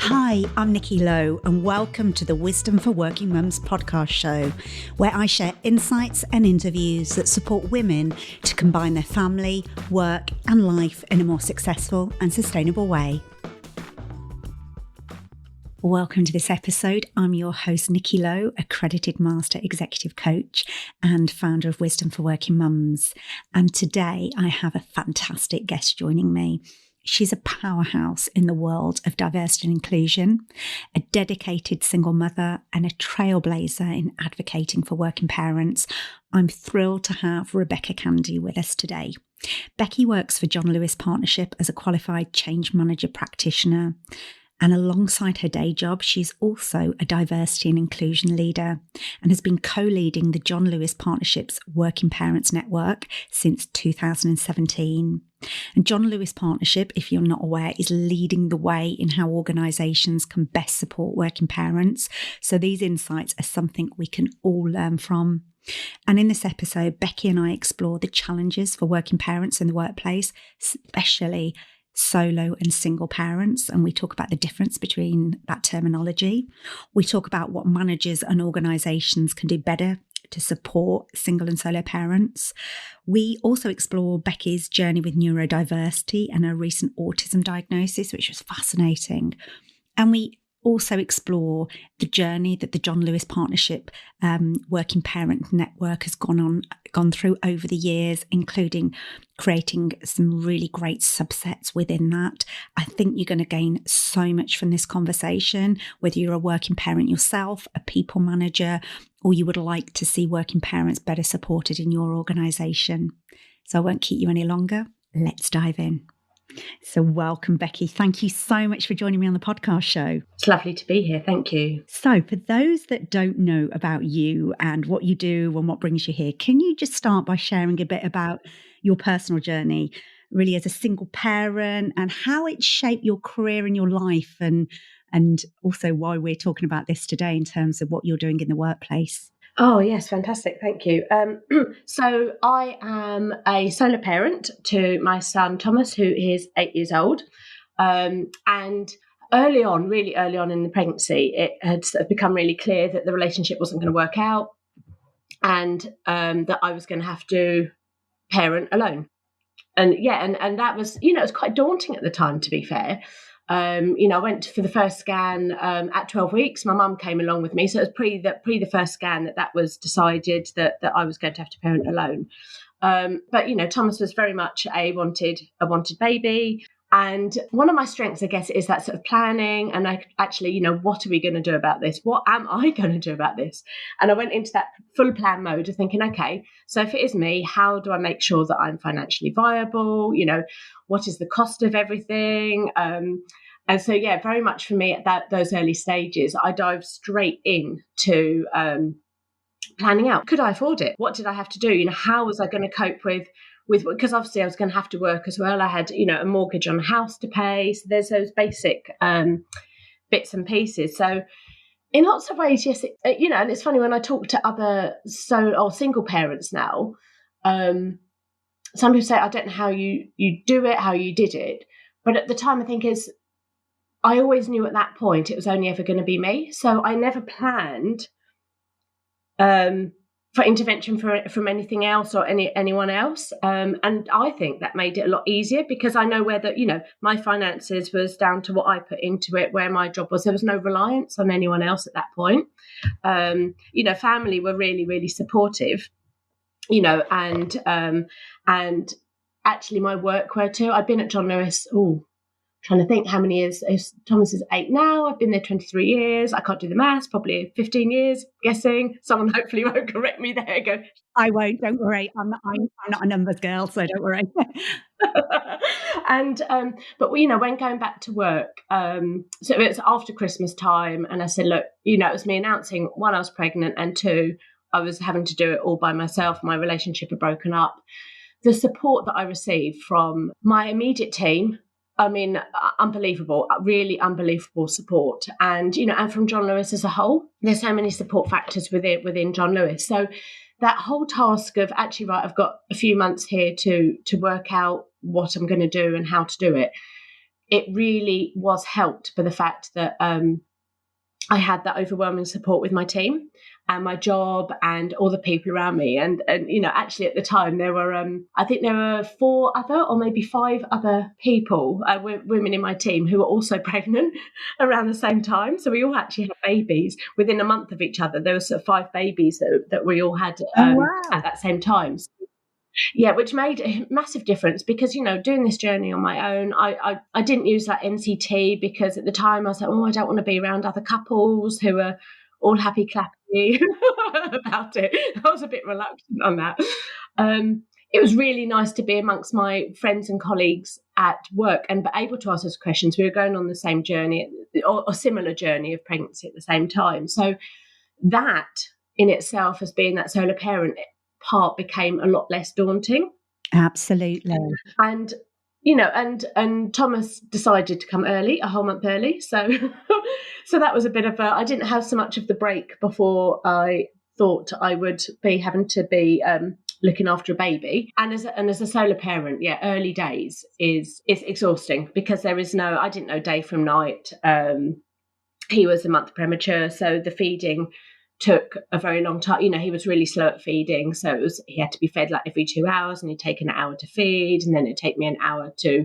Hi, I'm Nikki Lowe, and welcome to the Wisdom for Working Mums podcast show, where I share insights and interviews that support women to combine their family, work, and life in a more successful and sustainable way. Welcome to this episode. I'm your host, Nikki Lowe, accredited Master Executive Coach and founder of Wisdom for Working Mums. And today I have a fantastic guest joining me. She's a powerhouse in the world of diversity and inclusion, a dedicated single mother and a trailblazer in advocating for working parents. I'm thrilled to have Rebecca Candy with us today. Becky works for John Lewis Partnership as a qualified change manager practitioner. And alongside her day job, she's also a diversity and inclusion leader and has been co-leading the John Lewis Partnership's Working Parents Network since 2017. And John Lewis Partnership, if you're not aware, is leading the way in how organisations can best support working parents. So these insights are something we can all learn from. And in this episode, Becky and I explore the challenges for working parents in the workplace, especially solo and single parents, and we talk about the difference between that terminology. We talk about what managers and organisations can do better to support single and solo parents. We also explore Becky's journey with neurodiversity and her recent autism diagnosis, which was fascinating. And we also explore the journey that the John Lewis Partnership Working Parent Network has gone through over the years, including creating some really great subsets within that. I think you're going to gain so much from this conversation, whether you're a working parent yourself, a people manager, or you would like to see working parents better supported in your organisation. So I won't keep you any longer. Let's dive in. So welcome, Becky. Thank you so much for joining me on the podcast show. It's lovely to be here. Thank you. So for those that don't know about you and what you do and what brings you here, can you just start by sharing a bit about your personal journey, really as a single parent, and how it shaped your career and your life, and also why we're talking about this today in terms of what you're doing in the workplace? Oh, yes. Fantastic. Thank you. So I am a solo parent to my son, Thomas, who is 8 years old. And really early on in the pregnancy, it had sort of become really clear that the relationship wasn't going to work out, and that I was going to have to parent alone. And that was, it was quite daunting at the time, to be fair. I went for the first scan at 12 weeks. My mum came along with me. So it was pre the first scan that was decided that I was going to have to parent alone. But Thomas was very much a wanted baby. And one of my strengths, I guess, is that sort of planning. And what are we going to do about this? What am I going to do about this? And I went into that full plan mode of thinking, okay, so if it is me, how do I make sure that I'm financially viable? What is the cost of everything? And so, very much for me at those early stages, I dived straight into planning out. Could I afford it? What did I have to do? How was I going to cope with because obviously I was going to have to work as well. I had, a mortgage on a house to pay. So there's those basic bits and pieces. So in lots of ways, yes, and it's funny when I talk to other single parents now, some people say, I don't know how you do it, how you did it. But at the time, I think I always knew at that point it was only ever going to be me. So I never planned for intervention from anything else or anyone else. And I think that made it a lot easier because I know whether, my finances was down to what I put into it, where my job was. There was no reliance on anyone else at that point. Family were really, really supportive, and actually my work were too. I've been at John Lewis, trying to think how many years. Thomas is 8 now. I've been there 23 years. I can't do the maths, probably 15 years, guessing. Someone hopefully won't correct me there. Go. I won't, don't worry. I'm not a numbers girl, so don't worry. And, but when going back to work, so it was after Christmas time, and I said, look, it was me announcing, one, I was pregnant, and two, I was having to do it all by myself. My relationship had broken up. The support that I received from my immediate team, unbelievable, really unbelievable support. And, and from John Lewis as a whole, there's so many support factors within John Lewis. So that whole task of actually, I've got a few months here to work out what I'm going to do and how to do it. it really was helped by the fact that I had that overwhelming support with my team and my job and all the people around me. And actually at the time there were, I think there were 4 other or maybe 5 other people, women in my team who were also pregnant around the same time. So we all actually had babies within a month of each other. There were sort of 5 babies that we all had at that same time. Yeah, which made a massive difference because, doing this journey on my own, I didn't use that NCT because at the time I was like, I don't want to be around other couples who are all happy clappy about it. I was a bit reluctant on that. It was really nice to be amongst my friends and colleagues at work and be able to ask those questions. We were going on the same journey or a similar journey of pregnancy at the same time. So that in itself, as being that solo parent part, became a lot less daunting. Absolutely. And and Thomas decided to come early, a whole month early, so that was a bit of I didn't have so much of the break before I thought I would be having to be looking after a baby. And as a solo parent, early days is exhausting because there is I didn't know day from night. He was a month premature, so the feeding took a very long time. He was really slow at feeding, so he had to be fed like every 2 hours, and he'd take an hour to feed, and then it'd take me an hour to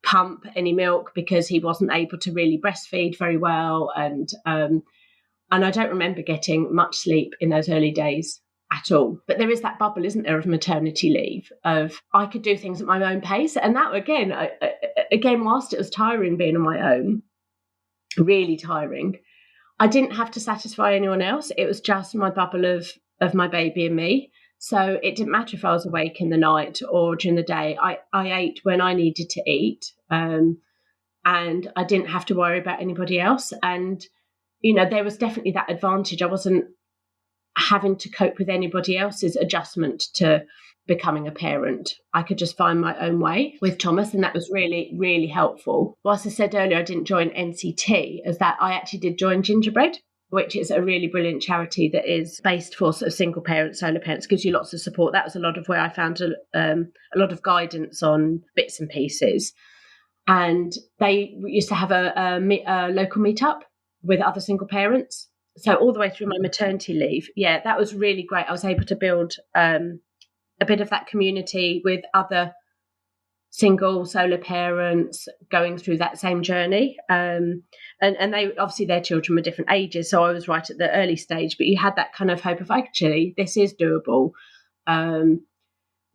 pump any milk because he wasn't able to really breastfeed very well. And I don't remember getting much sleep in those early days at all. But there is that bubble, isn't there, of maternity leave, of I could do things at my own pace. And that, again, whilst it was tiring being on my own, really tiring, I didn't have to satisfy anyone else. It was just my bubble of my baby and me. So it didn't matter if I was awake in the night or during the day. I ate when I needed to eat, and I didn't have to worry about anybody else. And, there was definitely that advantage. I wasn't having to cope with anybody else's adjustment to becoming a parent. I could just find my own way with Thomas, and that was really, really helpful. Whilst I said earlier I didn't join NCT, as that I actually did join Gingerbread, which is a really brilliant charity that is based for sort of single parents, solo parents, gives you lots of support. That was a lot of where I found a lot of guidance on bits and pieces. And they used to have a local meetup with other single parents. So all the way through my maternity leave, that was really great. I was able to build a bit of that community with other single solo parents going through that same journey. And they obviously their children were different ages, so I was right at the early stage, but you had that kind of hope of actually this is doable.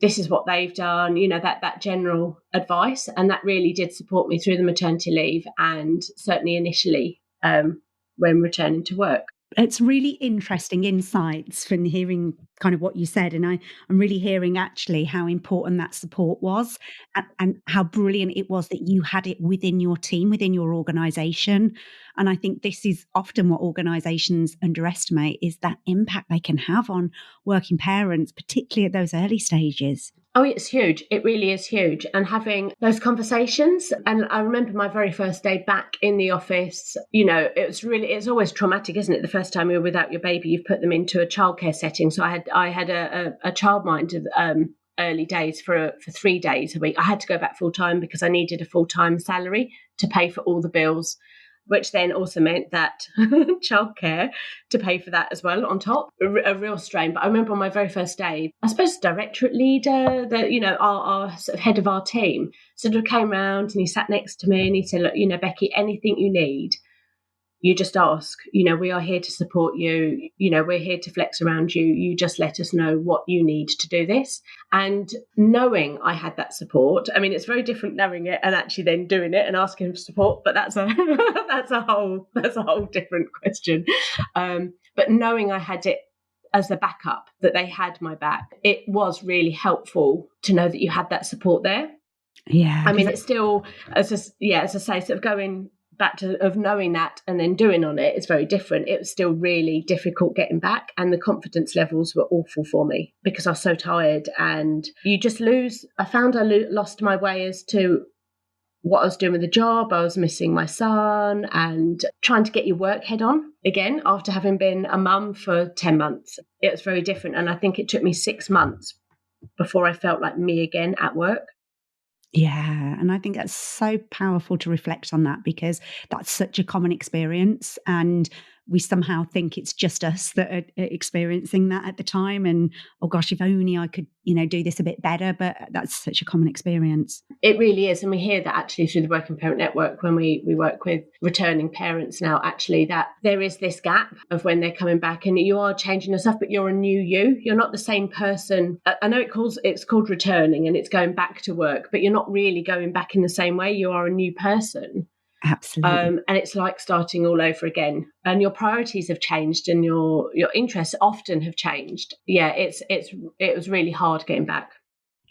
This is what they've done, that general advice. And that really did support me through the maternity leave and certainly initially when returning to work. It's really interesting insights from hearing kind of what you said. And I'm really hearing actually how important that support was and how brilliant it was that you had it within your team, within your organisation. And I think this is often what organisations underestimate, is that impact they can have on working parents, particularly at those early stages. Oh, it's huge. It really is huge. And having those conversations. And I remember my very first day back in the office, it's always traumatic, isn't it? The first time you're without your baby, you've put them into a childcare setting. So I had a childminder early days for 3 days a week. I had to go back full time because I needed a full time salary to pay for all the bills, which then also meant that childcare to pay for that as well on top, a real strain. But I remember on my very first day, I suppose the directorate leader, our sort of head of our team, sort of came round and he sat next to me and he said, look, Becky, anything you need, you just ask. We are here to support you. We're here to flex around you. You just let us know what you need to do this. And knowing I had that support, I mean, it's very different knowing it and actually then doing it and asking for support. But that's a whole different question. But knowing I had it as a backup, that they had my back, it was really helpful to know that you had that support there. Yeah. I mean, it's still, as I say, sort of going back to of knowing that and then doing on it is very different. It was still really difficult getting back, and the confidence levels were awful for me because I was so tired, and you just lose. I found I lost my way as to what I was doing with the job. I was missing my son and trying to get your work head on again after having been a mum for 10 months. It was very different, and I think it took me 6 months before I felt like me again at work. Yeah, and I think that's so powerful to reflect on that, because that's such a common experience, and we somehow think it's just us that are experiencing that at the time. And oh gosh, if only I could, do this a bit better. But that's such a common experience. It really is. And we hear that actually through the Working Parent Network when we work with returning parents now, actually, that there is this gap of when they're coming back and you are changing yourself, but you're a new you. You're not the same person. I know it's called returning and it's going back to work, but you're not really going back in the same way. You are a new person. Absolutely. And it's like starting all over again. And your priorities have changed and your interests often have changed. Yeah, it was really hard getting back.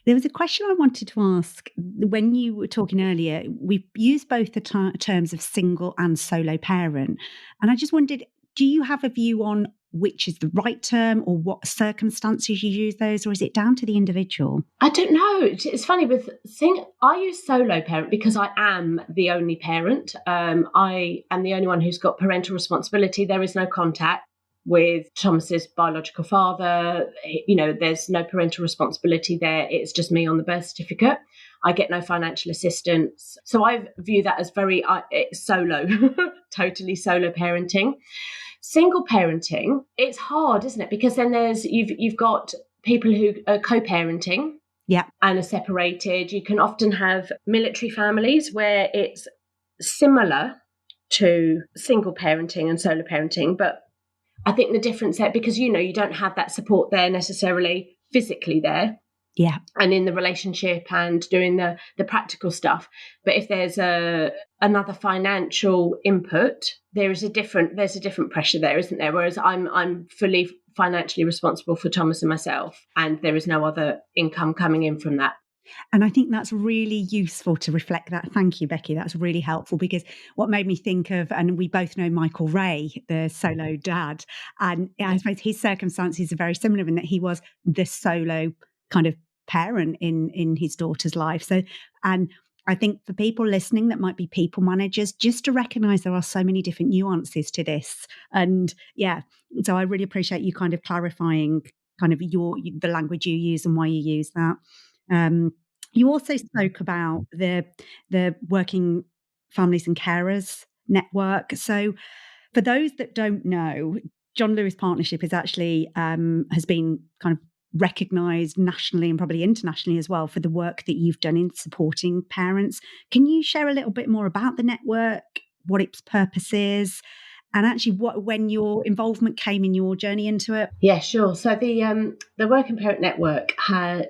There was a question I wanted to ask. When you were talking earlier, we've used both the terms of single and solo parent. And I just wondered, do you have a view on which is the right term, or what circumstances you use those, or is it down to the individual? I don't know. It's funny I use solo parent because I am the only parent. I am the only one who's got parental responsibility. There is no contact with Thomas's biological father. There's no parental responsibility there. It's just me on the birth certificate. I get no financial assistance. So I view that as very solo, totally solo parenting. Single parenting, it's hard, isn't it? Because then you've got people who are co-parenting, yeah, and are separated. You can often have military families where it's similar to single parenting and solo parenting, but I think the difference there, because you don't have that support there necessarily physically there. Yeah. And in the relationship and doing the practical stuff. But if there's another financial input, there's a different pressure there, isn't there? Whereas I'm fully financially responsible for Thomas and myself, and there is no other income coming in from that. And I think that's really useful to reflect that. Thank you, Becky. That's really helpful, because what made me think of, and we both know Michael Ray, the solo dad, and I suppose his circumstances are very similar in that he was the solo kind of parent in his daughter's life. So, and I think for people listening that might be people managers, just to recognize there are so many different nuances to this. And yeah, so I really appreciate you kind of clarifying kind of the language you use and why you use that. You also spoke about the Working Families and Carers Network. So for those that don't know, John Lewis Partnership is actually has been kind of recognised nationally and probably internationally as well for the work that you've done in supporting parents. Can you share a little bit more about the network, what its purpose is, and actually when your involvement came in your journey into it? Yeah, sure. So the Working Parent Network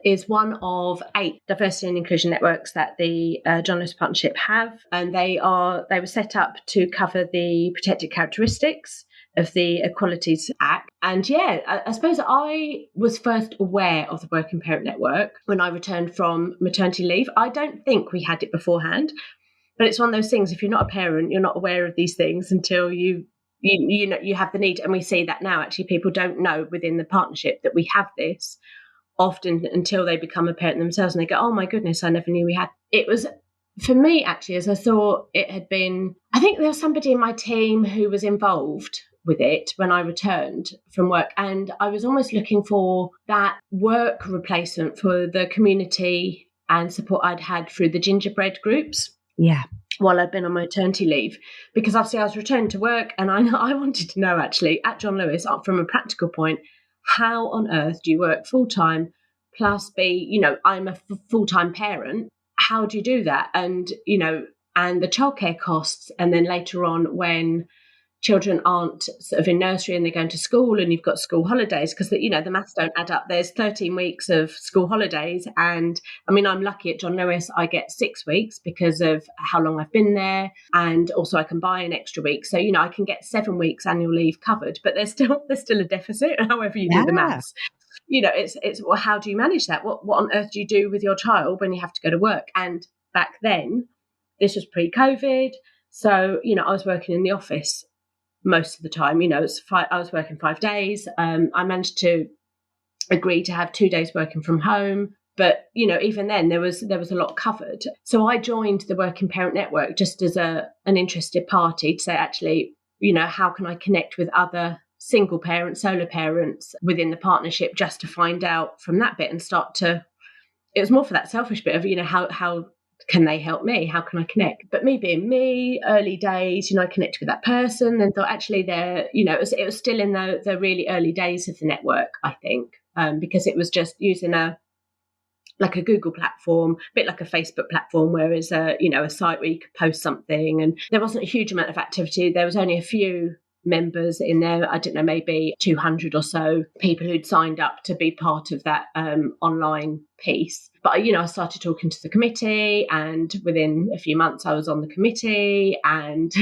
is one of 8 diversity and inclusion networks that the John Lewis Partnership have, and they were set up to cover the protected characteristics of the Equalities Act. And yeah, I suppose I was first aware of the Working Parent Network when I returned from maternity leave. I don't think we had it beforehand, but it's one of those things, if you're not a parent, you're not aware of these things until you have the need. And we see that now, actually, people don't know within the partnership that we have this often until they become a parent themselves and they go, oh my goodness, I never knew we had. It was, for me, actually, as I thought it had been, I think there was somebody in my team who was involved with it when I returned from work, and I was almost looking for that work replacement for the community and support I'd had through the gingerbread groups. Yeah. While I'd been on maternity leave, because obviously I was returning to work, and I wanted to know, actually, at John Lewis, from a practical point, how on earth do you work full-time plus be, I'm a full-time parent? How do you do that? And, and the childcare costs, and then later on when children aren't sort of in nursery and they're going to school and you've got school holidays, because the maths don't add up. There's 13 weeks of school holidays, and I mean, I'm lucky at John Lewis, I get 6 weeks because of how long I've been there, and also I can buy an extra week, so I can get 7 weeks annual leave covered, but there's still a deficit however you do the maths. It's well, how do you manage that? What on earth do you do with your child when you have to go to work? And back then, this was pre-COVID, so I was working in the office most of the time. I was working 5 days. I managed to agree to have 2 days working from home, but even then there was a lot covered. So I joined the Working Parent Network just as an interested party to say, actually, how can I connect with other single parents, solo parents within the partnership, just to find out from that bit and start to. It was more for that selfish bit of how can they help me? How can I connect? But me being me, early days, I connected with that person and thought actually it was still in the really early days of the network, I think, because it was just using a Google platform, a bit like a Facebook platform, where it's a site where you could post something, and there wasn't a huge amount of activity. There was only a few members in there. I don't know, maybe 200 or so people who'd signed up to be part of that online piece. But I started talking to the committee, and within a few months I was on the committee, and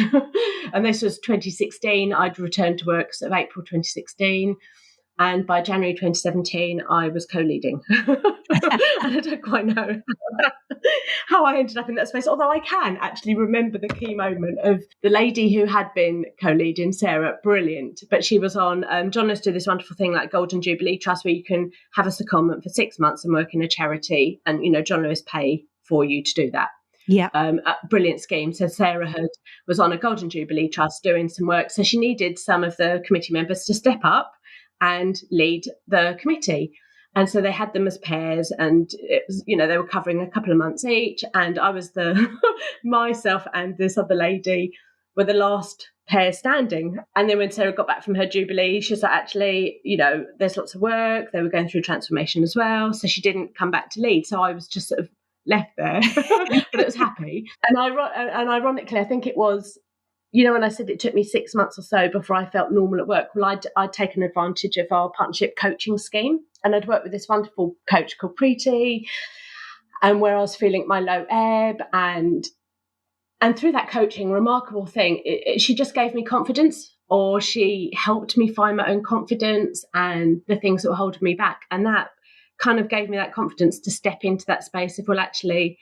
and this was 2016. I'd returned to work sort of April 2016. And by January 2017, I was co-leading. And I don't quite know how I ended up in that space, although I can actually remember the key moment of the lady who had been co-leading, Sarah, brilliant. But she was on, John Lewis did this wonderful thing like Golden Jubilee Trust, where you can have a secondment for 6 months and work in a charity, and, John Lewis pay for you to do that. Yeah. A brilliant scheme. So Sarah was on a Golden Jubilee Trust doing some work. So she needed some of the committee members to step up and lead the committee. And so they had them as pairs, and it was, they were covering a couple of months each. And I was myself and this other lady were the last pair standing. And then when Sarah got back from her Jubilee, she was like, actually, there's lots of work. They were going through transformation as well. So she didn't come back to lead. So I was just sort of left there, but it was happy. And ironically, I think it was, when I said it took me 6 months or so before I felt normal at work, well, I'd taken advantage of our partnership coaching scheme, and I'd worked with this wonderful coach called Preeti, and where I was feeling my low ebb, and through that coaching, remarkable thing, she just gave me confidence, or she helped me find my own confidence and the things that were holding me back, and that kind of gave me that confidence to step into that space of, well, actually,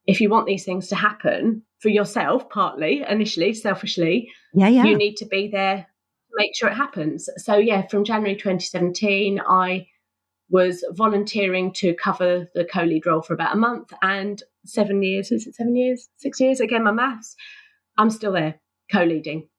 if you want these things to happen for yourself, partly, initially, selfishly, you need to be there to make sure it happens. So, from January 2017, I was volunteering to cover the co-lead role for about a month, and 7 years, is it 7 years? 6 years? Again, my maths, I'm still there co-leading.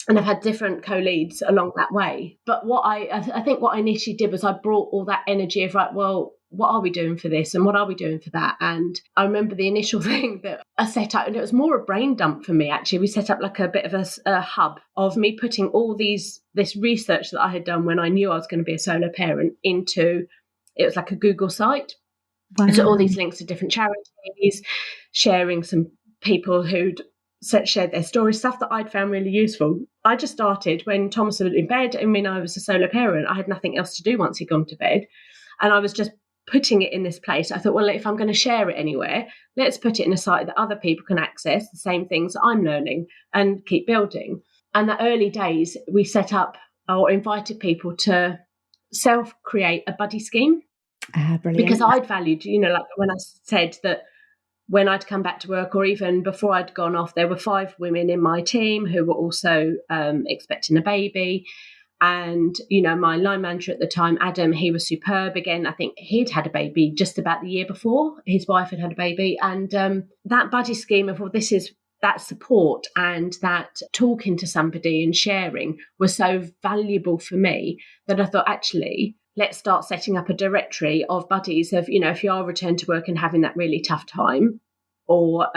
And I've had different co-leads along that way. But I think what I initially did was I brought all that energy of, right, well, what are we doing for this and what are we doing for that? And I remember the initial thing that I set up, and it was more a brain dump for me, actually. We set up like a bit of a hub of me putting all this research that I had done when I knew I was going to be a solo parent into, it was like a Google site. Wow. So all these links to different charities, sharing some people who'd shared their stories, stuff that I'd found really useful. I just started when Thomas was in bed. I mean, I was a solo parent. I had nothing else to do once he'd gone to bed. And I was just putting it in this place. I thought, well, if I'm going to share it anywhere, let's put it in a site that other people can access the same things that I'm learning and keep building. And the early days, we set up or invited people to self-create a buddy scheme. Brilliant. Because I'd valued, like when I said that when I'd come back to work, or even before I'd gone off, there were 5 women in my team who were also expecting a baby. And, my line manager at the time, Adam, he was superb. Again, I think he'd had a baby just about the year before. His wife had a baby. And that buddy scheme of, well, this is that support and that talking to somebody and sharing was so valuable for me that I thought, actually, let's start setting up a directory of buddies of, if you are returned to work and having that really tough time, or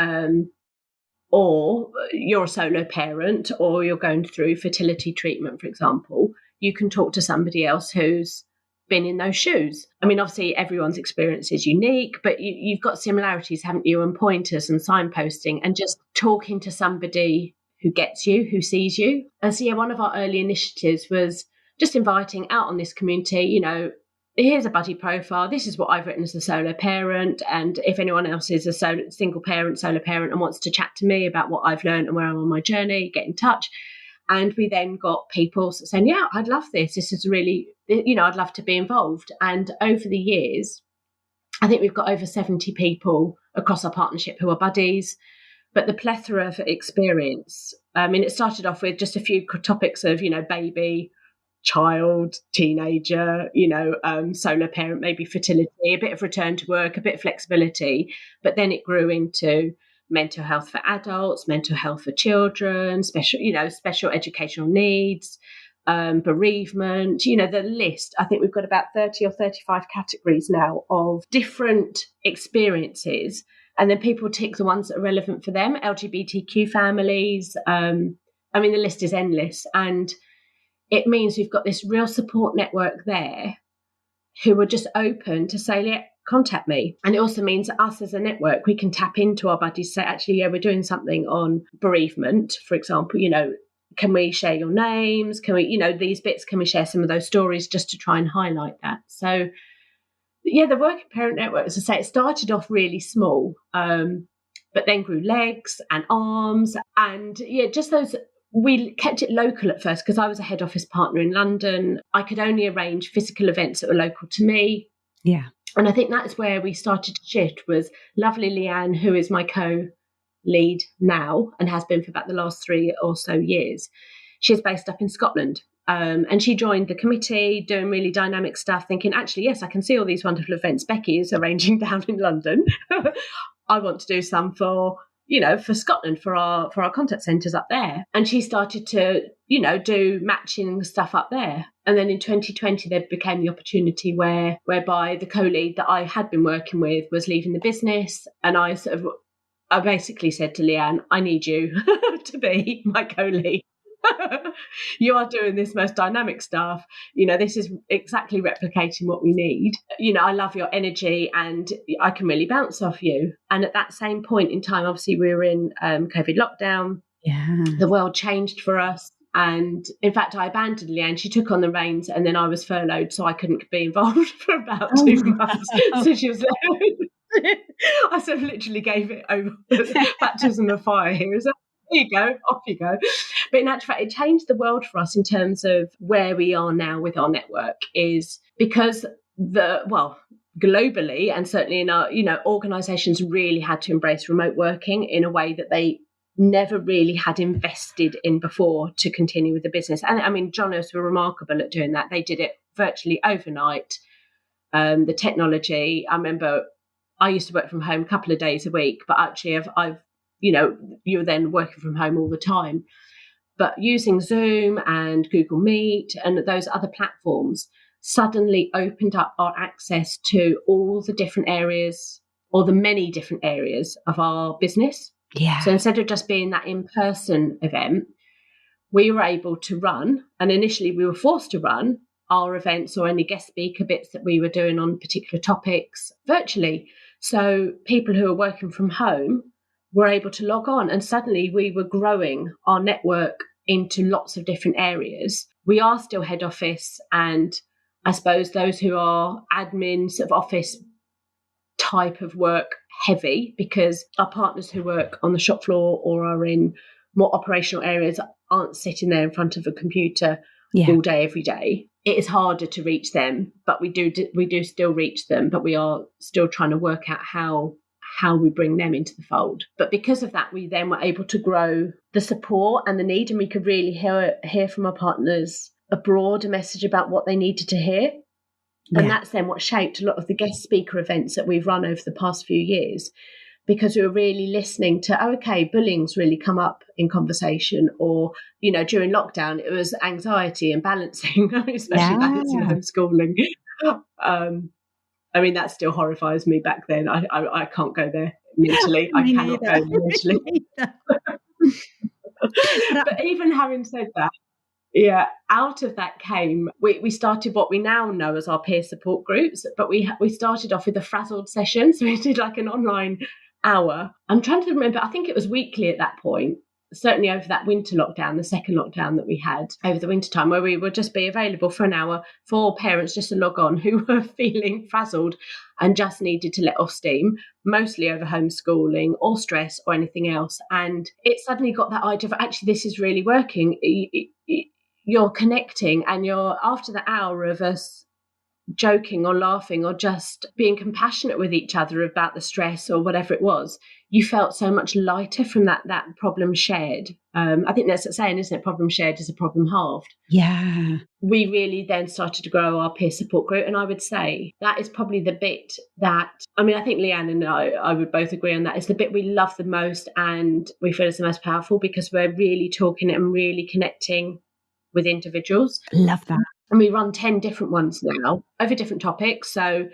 you're a solo parent, or you're going through fertility treatment, for example, you can talk to somebody else who's been in those shoes. I mean, obviously everyone's experience is unique, but you've got similarities, haven't you, and pointers and signposting and just talking to somebody who gets you, who sees you. And so, one of our early initiatives was just inviting out on this community, here's a buddy profile. This is what I've written as a solo parent. And if anyone else is a single parent, solo parent, and wants to chat to me about what I've learned and where I'm on my journey, get in touch. And we then got people saying, yeah, I'd love this. This is really, I'd love to be involved. And over the years, I think we've got over 70 people across our partnership who are buddies. But the plethora of experience, I mean, it started off with just a few topics of, baby, child, teenager, solo parent, maybe fertility, a bit of return to work, a bit of flexibility. But then it grew into mental health for adults, mental health for children, special educational needs, bereavement, the list. I think we've got about 30 or 35 categories now of different experiences And then people tick the ones that are relevant for them, LGBTQ families. The list is endless. And it means we've got this real support network there who are just open to say, yeah, contact me. And it also means that us as a network, we can tap into our buddies, say, actually, yeah, we're doing something on bereavement, for example, can we share your names? Can we, these bits, can we share some of those stories just to try and highlight that? So, yeah, the Working Parent Network, as I say, it started off really small, but then grew legs and arms. And yeah, just those, we kept it local at first because I was a head office partner in London. I could only arrange physical events that were local to me. Yeah. And I think that's where we started to shift, was lovely Leanne, who is my co-lead now and has been for about the last 3 or so years. She's based up in Scotland. And she joined the committee doing really dynamic stuff, thinking, actually, yes, I can see all these wonderful events Becky is arranging down in London. I want to do some for Scotland, for our contact centres up there. And she started to, do matching stuff up there. And then in 2020, there became the opportunity whereby the co-lead that I had been working with was leaving the business. And I basically said to Leanne, I need you to be my co-lead. You are doing this most dynamic stuff. This is exactly replicating what we need. I love your energy and I can really bounce off you. And at that same point in time, obviously we were in COVID lockdown. Yeah. The world changed for us. And in fact, I abandoned Leanne. She took on the reins and then I was furloughed, so I couldn't be involved for about 2 months. So she was there. I sort of literally gave it over baptism of fire here. Here you go, off you go. But in actual fact, it changed the world for us in terms of where we are now with our network, is because globally and certainly in our, organisations really had to embrace remote working in a way that they never really had invested in before to continue with the business. And I mean, Jonas were remarkable at doing that. They did it virtually overnight. The technology, I remember I used to work from home a couple of days a week, but actually I've you're then working from home all the time. But using Zoom and Google Meet and those other platforms suddenly opened up our access to all the different areas, or the many different areas of our business. Yeah. So instead of just being that in-person event, we were able to run, and initially we were forced to run our events or any guest speaker bits that we were doing on particular topics virtually. So people who are working from home were able to log on, and suddenly we were growing our network into lots of different areas. We are still head office, and I suppose those who are admin sort of office type of work heavy, because our partners who work on the shop floor or are in more operational areas aren't sitting there in front of a computer all day, every day. It is harder to reach them, but we do still reach them, but we are still trying to work out how we bring them into the fold. But because of that, we then were able to grow the support and the need, and we could really hear from our partners a broader message about what they needed to hear. And that's then what shaped a lot of the guest speaker events that we've run over the past few years, because we were really listening to, okay, bullying's really come up in conversation, or, during lockdown, it was anxiety and balancing, especially balancing homeschooling. That still horrifies me back then. I can't go there mentally. I cannot go there mentally. But even having said that, out of that came, we started what we now know as our peer support groups, but we started off with a frazzled session. So we did like an online hour. I'm trying to remember, I think it was weekly at that point, certainly over that winter lockdown, the second lockdown that we had over the winter time, where we would just be available for an hour for parents just to log on who were feeling frazzled and just needed to let off steam, mostly over homeschooling or stress or anything else. And it suddenly got that idea of, actually, this is really working. You're connecting, and you're, after the hour of us joking or laughing or just being compassionate with each other about the stress or whatever it was, you felt so much lighter from that problem shared. I think that's the saying, isn't it? Problem shared is a problem halved. Yeah. We really then started to grow our peer support group, and I would say that is probably the bit that, I think Leanne and I would both agree on that, is the bit we love the most and we feel is the most powerful, because we're really talking and really connecting with individuals. Love that. And we run 10 different ones now over different topics. So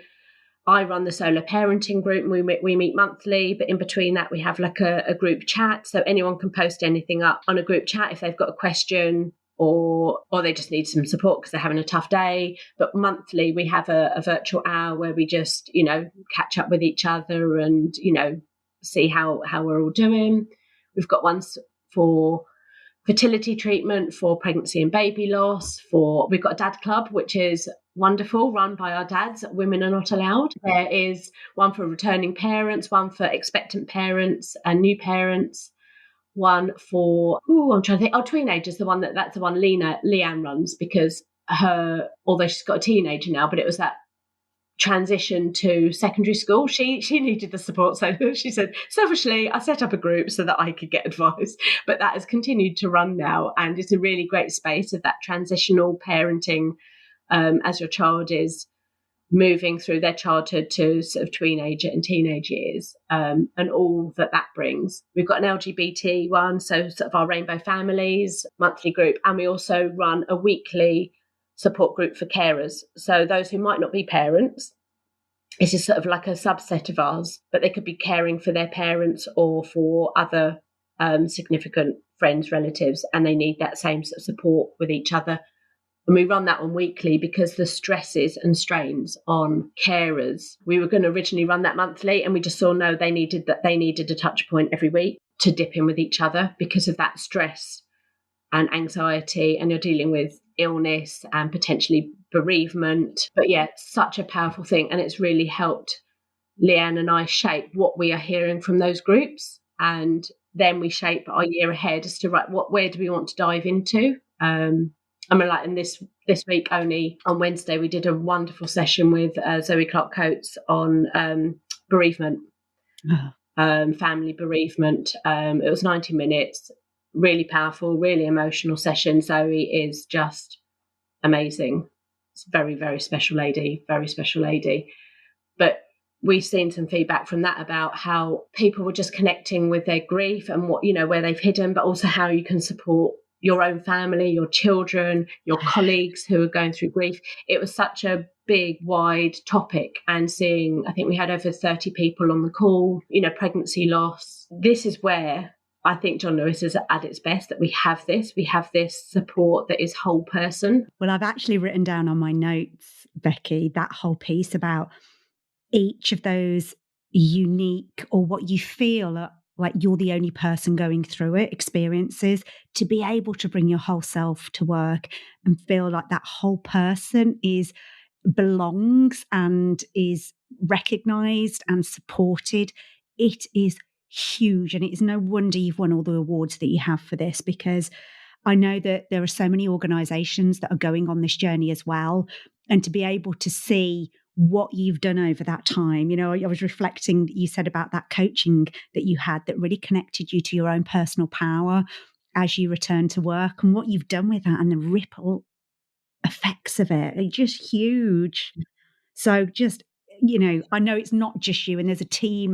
I run the solo parenting group, and we meet monthly, but in between that we have like a group chat, so anyone can post anything up on a group chat if they've got a question or they just need some support because they're having a tough day. But monthly we have a virtual hour where we just, catch up with each other and, see how we're all doing. We've got ones for fertility treatment, for pregnancy and baby loss, we've got a dad club, which is wonderful, run by our dads. Women are not allowed. There is one for returning parents, one for expectant parents and new parents, one for I'm trying to think. Teenagers. That's the one Leanne runs, because although she's got a teenager now, but it was that transition to secondary school, she needed the support, so she said, selfishly, I set up a group so that I could get advice. But that has continued to run now, and it's a really great space of that transitional parenting, as your child is moving through their childhood to sort of teenage years, and all that brings. We've got an LGBT one, so sort of our Rainbow Families monthly group, and we also run a weekly support group for carers. So those who might not be parents, this is sort of like a subset of ours, but they could be caring for their parents or for other significant friends, relatives, and they need that same sort of support with each other. And we run that one weekly because the stresses and strains on carers, we were going to originally run that monthly, and we just saw they needed a touch point every week to dip in with each other because of that stress and anxiety, and you're dealing with illness and potentially bereavement. But yeah, it's such a powerful thing, and it's really helped Leanne and I shape what we are hearing from those groups, and then we shape our year ahead as to where do we want to dive into. And this week, only on Wednesday, we did a wonderful session with Zoe Clark Coates on bereavement, family bereavement. It was 90 minutes. Really powerful, really emotional session. Zoe is just amazing. It's a very, very special lady, But we've seen some feedback from that about how people were just connecting with their grief and what, where they've hidden, but also how you can support your own family, your children, your colleagues who are going through grief. It was such a big, wide topic, and I think we had over 30 people on the call, pregnancy loss. This is where I think John Lewis is at its best, that we have this support that is whole person. Well, I've actually written down on my notes, Becky, that whole piece about each of those unique, or what you feel like you're the only person going through it, experiences, to be able to bring your whole self to work and feel like that whole person belongs and is recognised and supported. It is huge, and it's no wonder you've won all the awards that you have for this, because I know that there are so many organisations that are going on this journey as well, and to be able to see what you've done over that time. I was reflecting, you said about that coaching that you had that really connected you to your own personal power as you return to work, and what you've done with that and the ripple effects of it are just huge. So just, I know it's not just you, and there's a team,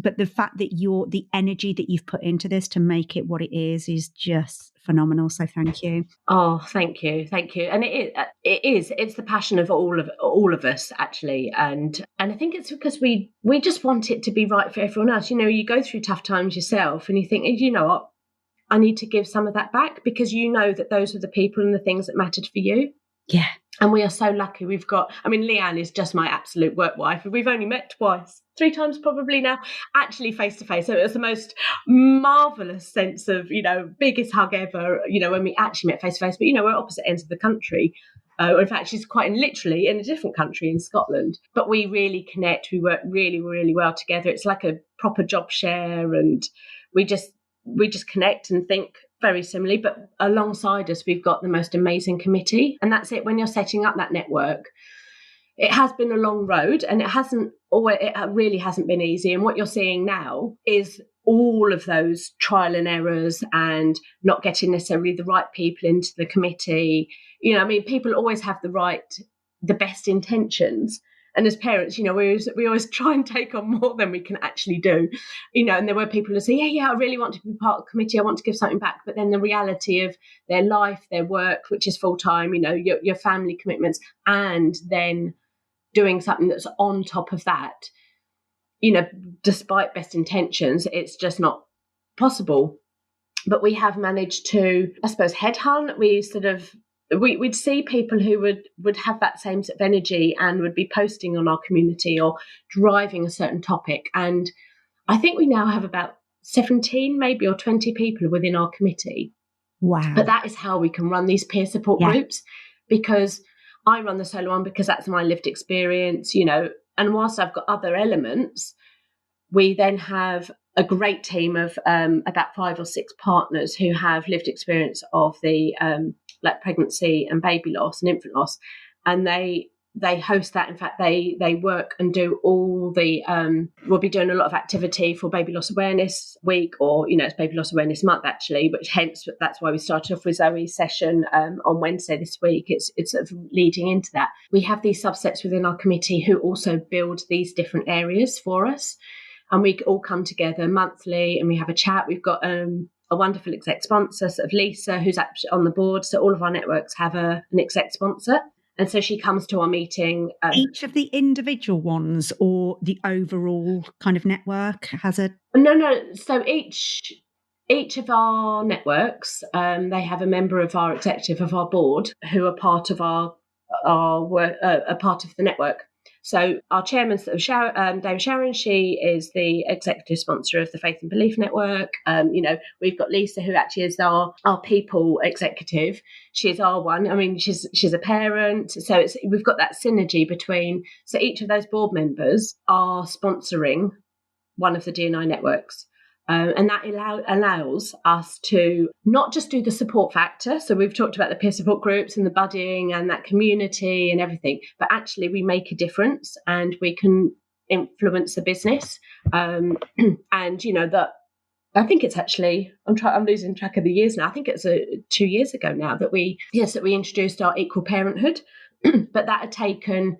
but the fact that the energy that you've put into this to make it what it is just phenomenal. So thank you. Oh, thank you. And it's the passion of all of us, actually. And I think it's because we just want it to be right for everyone else. You go through tough times yourself, and you think, you know what, I need to give some of that back, because that those are the people and the things that mattered for you. Yeah. And we are so lucky. Leanne is just my absolute work wife. We've only met twice, 3 times probably now, actually face to face. So it was the most marvellous sense of, biggest hug ever, when we actually met face to face. But, we're opposite ends of the country. In fact, she's quite literally in a different country in Scotland. But we really connect. We work really, really well together. It's like a proper job share, and we just connect and think very similarly. But alongside us, we've got the most amazing committee, and that's it. When you're setting up that network, it has been a long road, and it really hasn't been easy. And what you're seeing now is all of those trial and errors, and not getting necessarily the right people into the committee. People always have the best intentions. And as parents, we always try and take on more than we can actually do, and there were people who say, yeah, I really want to be part of the committee. I want to give something back. But then the reality of their life, their work, which is full time, your family commitments, and then doing something that's on top of that, despite best intentions, it's just not possible. But we have managed to, I suppose, headhunt. We'd see people who would have that same sort of energy and would be posting on our community or driving a certain topic. And I think we now have about 17 maybe or 20 people within our committee. Wow. But that is how we can run these peer support groups, because I run the solo one because that's my lived experience, and whilst I've got other elements, we then have a great team of about 5 or 6 partners who have lived experience of the like pregnancy and baby loss and infant loss, and they host that. In fact, they work and do all the we'll be doing a lot of activity for Baby Loss Awareness Week, or it's Baby Loss Awareness Month actually, but hence that's why we started off with Zoe's session on Wednesday this week. It's sort of leading into that. We have these subsets within our committee who also build these different areas for us, and we all come together monthly and we have a chat. We've got a wonderful exec sponsor, sort of Lisa, who's actually on the board. So all of our networks have an exec sponsor. And so she comes to our meeting. Each of the individual ones, or the overall kind of network has a... No. So each of our networks, they have a member of our executive of our board who are part of our work, a part of the network. So our chairman, Dame Sharon, she is the executive sponsor of the Faith and Belief Network. We've got Lisa, who actually is our people executive. She's our one. I mean, she's a parent. So we've got that synergy between. So each of those board members are sponsoring one of the D&I networks. And that allows us to not just do the support factor. So we've talked about the peer support groups and the buddying and that community and everything, but actually we make a difference and we can influence the business. And that I think it's actually, I'm losing track of the years now. I think it's 2 years ago now that we introduced our equal parenthood, but that had taken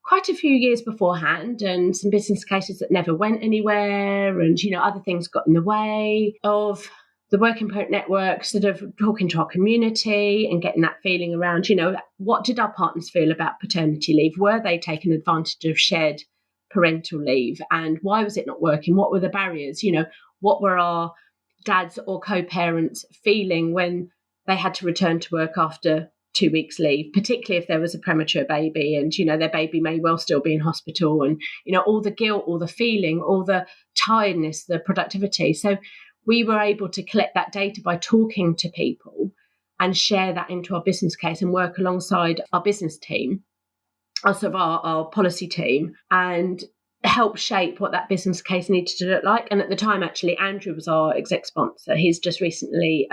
quite a few years beforehand, and some business cases that never went anywhere, and other things got in the way of the Working Parent Network sort of talking to our community and getting that feeling around, what did our partners feel about paternity leave? Were they taking advantage of shared parental leave, and why was it not working? What were the barriers? What were our dads or co-parents feeling when they had to return to work after 2 weeks leave, particularly if there was a premature baby and, their baby may well still be in hospital, and, all the guilt, all the feeling, all the tiredness, the productivity. So we were able to collect that data by talking to people and share that into our business case and work alongside our business team, also our policy team, and help shape what that business case needed to look like. And at the time, actually, Andrew was our exec sponsor. He's just recently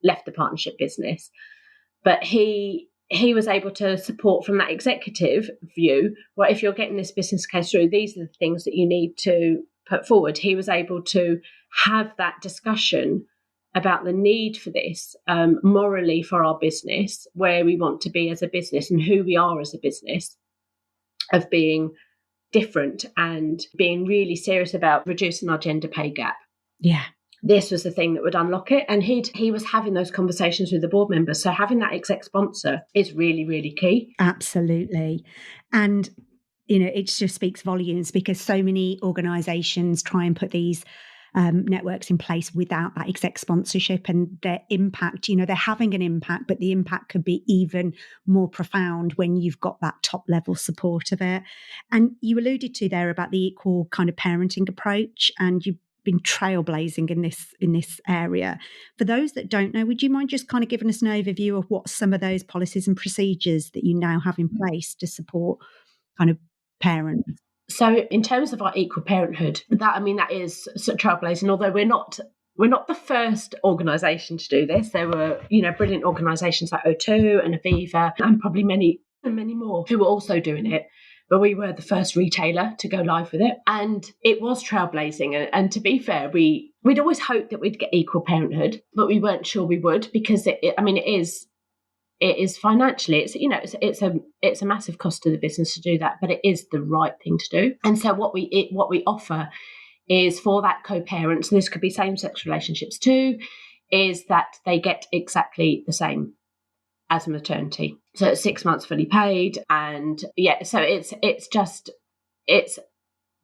left the partnership business. But he was able to support from that executive view, well, if you're getting this business case through, these are the things that you need to put forward. He was able to have that discussion about the need for this morally for our business, where we want to be as a business and who we are as a business, of being different and being really serious about reducing our gender pay gap. Yeah. This was the thing that would unlock it. And he was having those conversations with the board members. So having that exec sponsor is really, really key. Absolutely. And, it just speaks volumes, because so many organisations try and put these networks in place without that exec sponsorship, and their impact, they're having an impact, but the impact could be even more profound when you've got that top level support of it. And you alluded to there about the equal kind of parenting approach, and you've been trailblazing in this area. For those that don't know, would you mind just kind of giving us an overview of what some of those policies and procedures that you now have in place to support kind of parents? So in terms of our equal parenthood, that is sort of trailblazing. Although we're not the first organisation to do this. There were brilliant organisations like O2 and Aviva, and probably many more who were also doing it. But we were the first retailer to go live with it. And it was trailblazing. And to be fair, we'd always hoped that we'd get equal parenthood, but we weren't sure we would, because it is financially, it's a massive cost to the business to do that, but it is the right thing to do. And so what we offer is for that co-parent, so this could be same-sex relationships too, is that they get exactly the same as maternity. So it's 6 months fully paid. And so it's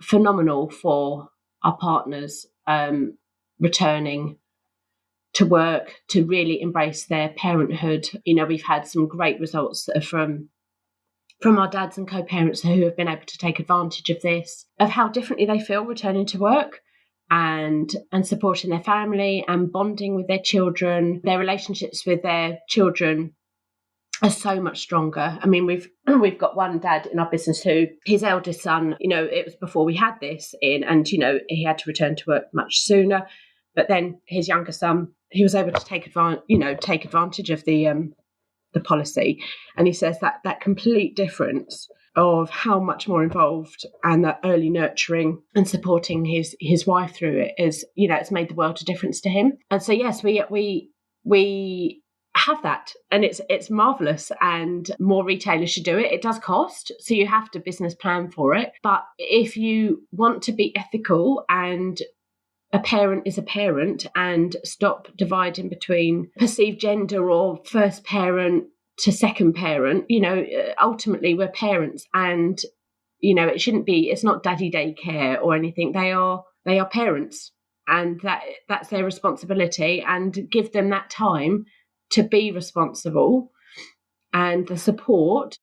phenomenal for our partners returning to work, to really embrace their parenthood. We've had some great results from our dads and co-parents who have been able to take advantage of this, of how differently they feel returning to work and supporting their family and bonding with their children. Their relationships with their children are so much stronger. I mean, we've got one dad in our business who, his eldest son, it was before we had this in, and he had to return to work much sooner. But then his younger son, he was able to take advantage of the policy, and he says that complete difference of how much more involved and that early nurturing and supporting his wife through it is, it's made the world of difference to him. And so yes, we have that, and it's marvelous, and more retailers should do it. It does cost, so you have to business plan for it, but if you want to be ethical and a parent is a parent and stop dividing between perceived gender or first parent to second parent, ultimately we're parents, and it's not daddy daycare or anything. They are parents, and that's their responsibility, and give them that time to be responsible and the support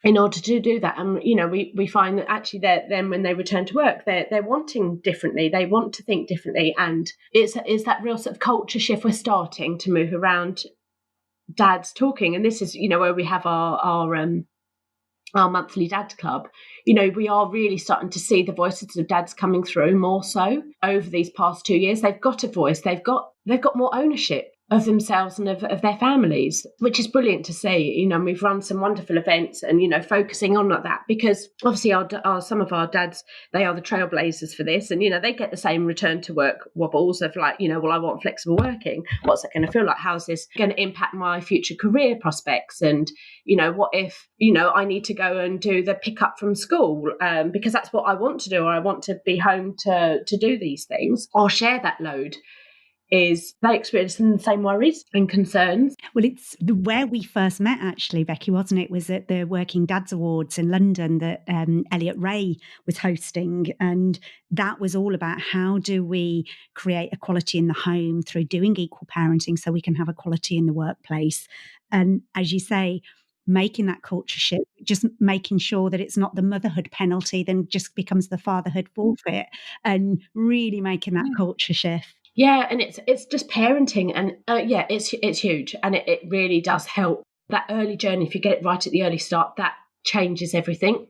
in order to do that. And we find that actually then when they return to work, they're wanting differently, they want to think differently, and it's that real sort of culture shift. We're starting to move around dads talking, and this is where we have our monthly dad club. We are really starting to see the voices of dads coming through more so over these past 2 years. They've got a voice, they've got more ownership of themselves and of their families, which is brilliant to see. And we've run some wonderful events and focusing on that, because obviously some of our dads, they are the trailblazers for this, and they get the same return to work wobbles of like, well, I want flexible working. What's it going to feel like? How's this going to impact my future career prospects? And what if I need to go and do the pick up from school because that's what I want to do, or I want to be home to do these things, or share that load. Is they experiencing the same worries and concerns? Well, it's where we first met, actually, Becky, wasn't it? Was at the Working Dads Awards in London that Elliot Ray was hosting. And that was all about how do we create equality in the home through doing equal parenting so we can have equality in the workplace. And as you say, making that culture shift, just making sure that it's not the motherhood penalty, then just becomes the fatherhood forfeit, and really making that culture shift. Yeah, and it's just parenting, and it's huge, and it really does help. That early journey, if you get it right at the early start, that changes everything.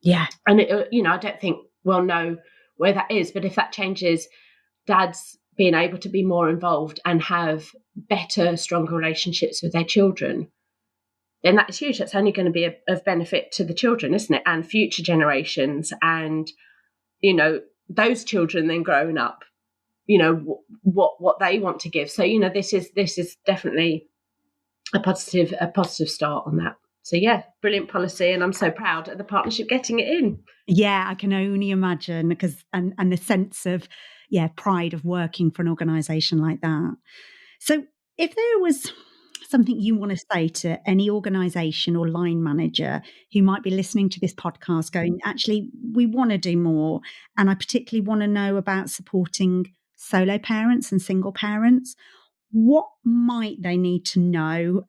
Yeah, and I don't think we'll know where that is, but if that changes, dads being able to be more involved and have better, stronger relationships with their children, then that is huge. That's only going to be of benefit to the children, isn't it, and future generations, and those children then growing up. What they want to give. So this is definitely a positive start on that. So yeah, brilliant policy, and I'm so proud of the partnership getting it in. Yeah, I can only imagine, because and the sense of pride of working for an organisation like that. So if there was something you want to say to any organisation or line manager who might be listening to this podcast going, actually, we want to do more, and I particularly want to know about supporting solo parents and single parents, what might they need to know?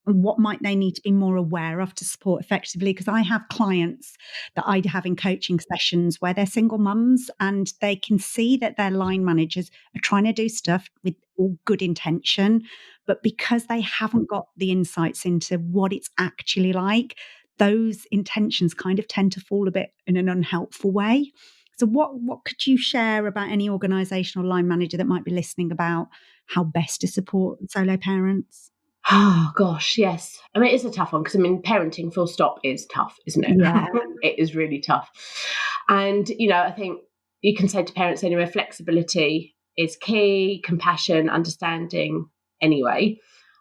What might they need to be more aware of to support effectively? Because I have clients that I have in coaching sessions where they're single mums, and they can see that their line managers are trying to do stuff with all good intention, but because they haven't got the insights into what it's actually like, those intentions kind of tend to fall a bit in an unhelpful way. So what could you share about any organisation or line manager that might be listening about how best to support solo parents? Oh gosh, yes. I mean, it's a tough one, because parenting full stop is tough, isn't it? Yeah. It is really tough. And I think you can say to parents anyway, flexibility is key, compassion, understanding anyway.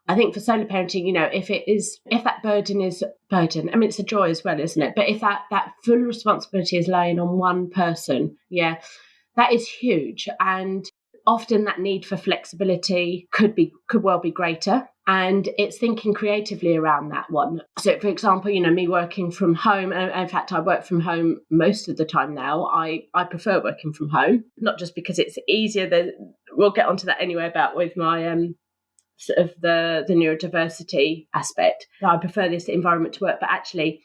I think for solo parenting, if that burden is burden, it's a joy as well, isn't it? But if that full responsibility is laying on one person, that is huge. And often that need for flexibility could well be greater. And it's thinking creatively around that one. So, for example, me working from home, and in fact, I work from home most of the time now. I prefer working from home, not just because it's easier. We'll get onto that anyway about with my sort of the neurodiversity aspect. I prefer this environment to work, but actually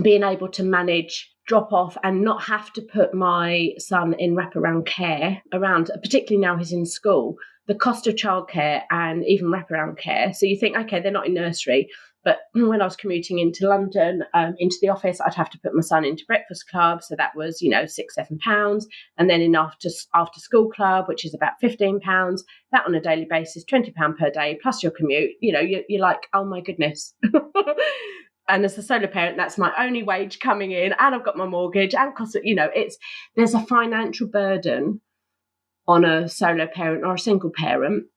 being able to manage drop off and not have to put my son in wraparound care around, particularly now he's in school, the cost of childcare and even wraparound care. So you think, okay, they're not in nursery, but when I was commuting into London, into the office, I'd have to put my son into breakfast club. So that was, £6-7. And then in after school club, which is about £15, that on a daily basis, £20 per day, plus your commute, you're like, oh my goodness. And as a solo parent, that's my only wage coming in, and I've got my mortgage and cost. There's a financial burden on a solo parent or a single parent,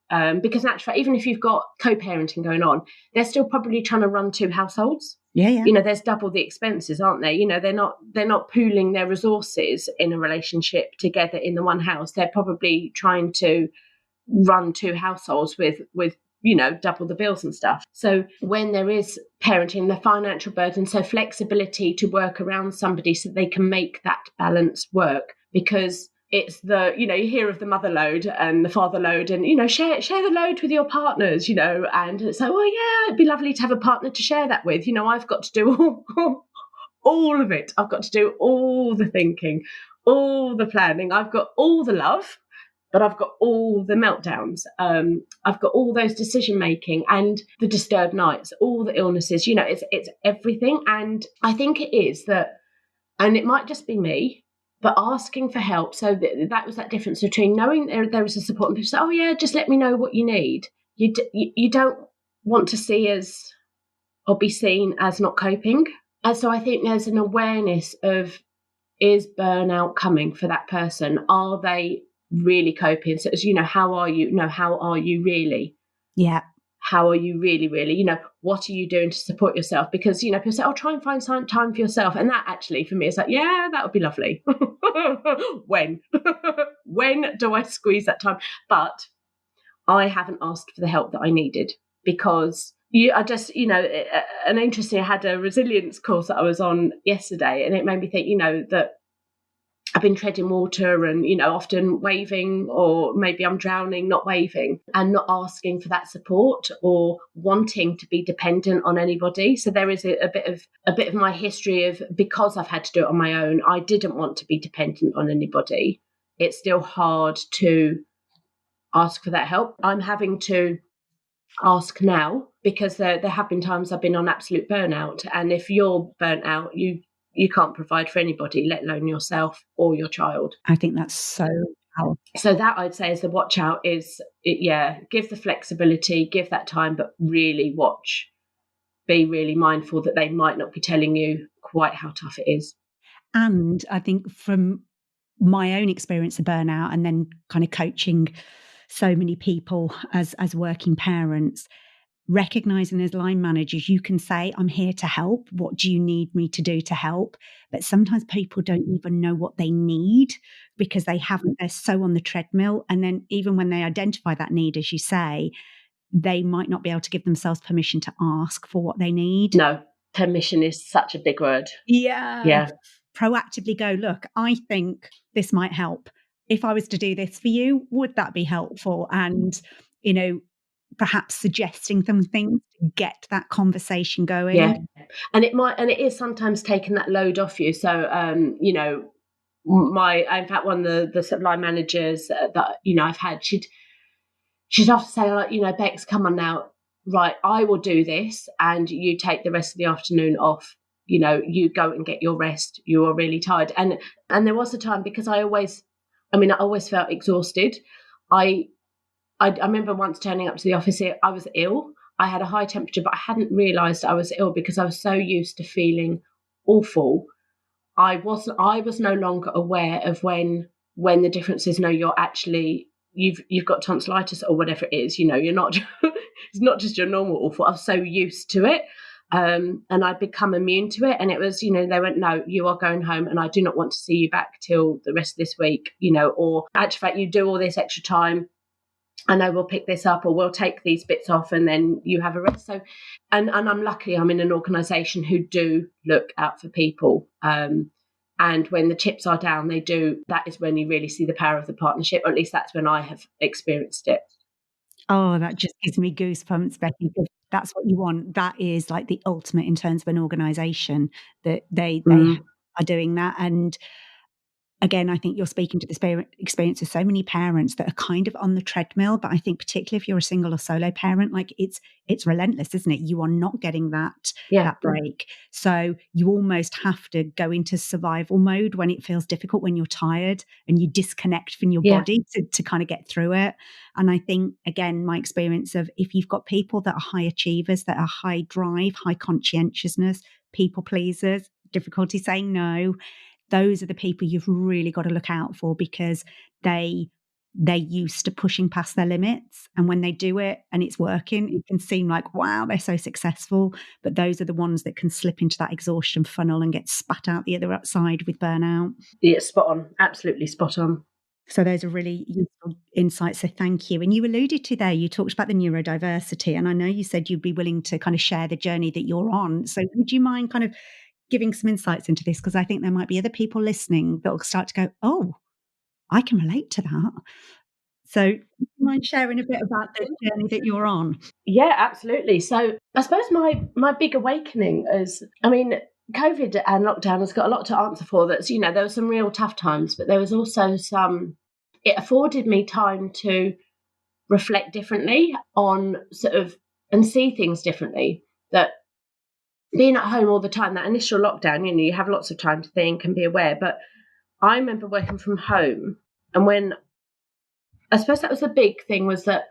because naturally, even if you've got co-parenting going on, they're still probably trying to run two households. Yeah. There's double the expenses, aren't they? They're not pooling their resources in a relationship together in the one house. They're probably trying to run two households with double the bills and stuff. So when there is parenting, the financial burden, so flexibility to work around somebody so they can make that balance work, because it's you hear of the mother load and the father load, and share the load with your partners, and so, well, yeah, it'd be lovely to have a partner to share that with. I've got to do all of it. I've got to do all the thinking, all the planning. I've got all the love, but I've got all the meltdowns. I've got all those decision making and the disturbed nights, all the illnesses. It's everything. And I think it is that, and it might just be me, but asking for help. So that was that difference between knowing there was a support and people say, oh yeah, just let me know what you need. You don't want to see us or be seen as not coping. And so I think there's an awareness of, is burnout coming for that person? Are they really coping? So as how are you? No, how are you really? Yeah. How are you really, really? What are you doing to support yourself? Because, people say, oh, try and find some time for yourself. And that actually, for me, is like, yeah, that would be lovely. When? When do I squeeze that time? But I haven't asked for the help that I needed, because I had a resilience course that I was on yesterday, and it made me think, that I've been treading water and, often waving, or maybe I'm drowning, not waving, and not asking for that support or wanting to be dependent on anybody. So there is a bit of my history of, because I've had to do it on my own, I didn't want to be dependent on anybody. It's still hard to ask for that help. I'm having to ask now, because there have been times I've been on absolute burnout. And if you're burnt out, you can't provide for anybody, let alone yourself or your child. I think that's so powerful. So that, I'd say, is the watch out, is, give the flexibility, give that time, but really watch. Be really mindful that they might not be telling you quite how tough it is. And I think from my own experience of burnout, and then kind of coaching so many people as working parents, recognizing as line managers, you can say, I'm here to help. What do you need me to do to help? But sometimes people don't even know what they need, because they're so on the treadmill. And then even when they identify that need, as you say, they might not be able to give themselves permission to ask for what they need. No, permission is such a big word. Yeah. Proactively go, look, I think this might help. If I was to do this for you, would that be helpful? And, perhaps suggesting some things to get that conversation going. Yeah. And it is sometimes taking that load off you. So, in fact, one of the sort of line managers that, I've had, she'd often say, like, Bex, come on now, right, I will do this and you take the rest of the afternoon off. You go and get your rest. You are really tired. And there was a time, because I always felt exhausted. I remember once turning up to the office here, I was ill. I had a high temperature, but I hadn't realised I was ill because I was so used to feeling awful. I was no longer aware of when the difference is, no, you're actually, you've got tonsillitis or whatever it is. You're not, it's not just your normal awful. I was so used to it. And I'd become immune to it. And it was, they went, no, you are going home and I do not want to see you back till the rest of this week, or actually, in fact, you do all this extra time. I know we'll pick this up, or we'll take these bits off and then you have a rest. So, and I'm lucky I'm in an organisation who do look out for people. And when the chips are down, they do. That is when you really see the power of the partnership, or at least that's when I have experienced it. Oh, that just gives me goosebumps, Becky, because that's what you want. That is like the ultimate in terms of an organisation, that they are doing that. And again, I think you're speaking to the experience of so many parents that are kind of on the treadmill. But I think particularly if you're a single or solo parent, like it's relentless, isn't it? You are not getting that break. So you almost have to go into survival mode when it feels difficult, when you're tired, and you disconnect from your body to kind of get through it. And I think, again, my experience of, if you've got people that are high achievers, that are high drive, high conscientiousness, people pleasers, difficulty saying no, those are the people you've really got to look out for, because they're used to pushing past their limits. And when they do it and it's working, it can seem like, wow, they're so successful. But those are the ones that can slip into that exhaustion funnel and get spat out the other side with burnout. Yeah, spot on. Absolutely spot on. So those are really useful insights. So thank you. And you alluded to there, you talked about the neurodiversity. And I know you said you'd be willing to kind of share the journey that you're on. So would you mind kind of giving some insights into this? Because I think there might be other people listening that will start to go, oh, I can relate to that. So would you mind sharing a bit about the journey that you're on? Yeah, absolutely. So I suppose my big awakening is, I mean, COVID and lockdown has got a lot to answer for. That's, there were some real tough times, but there was also it afforded me time to reflect differently on and see things differently. That being at home all the time, that initial lockdown, you have lots of time to think and be aware. But I remember working from home, and when I suppose that was the big thing, was that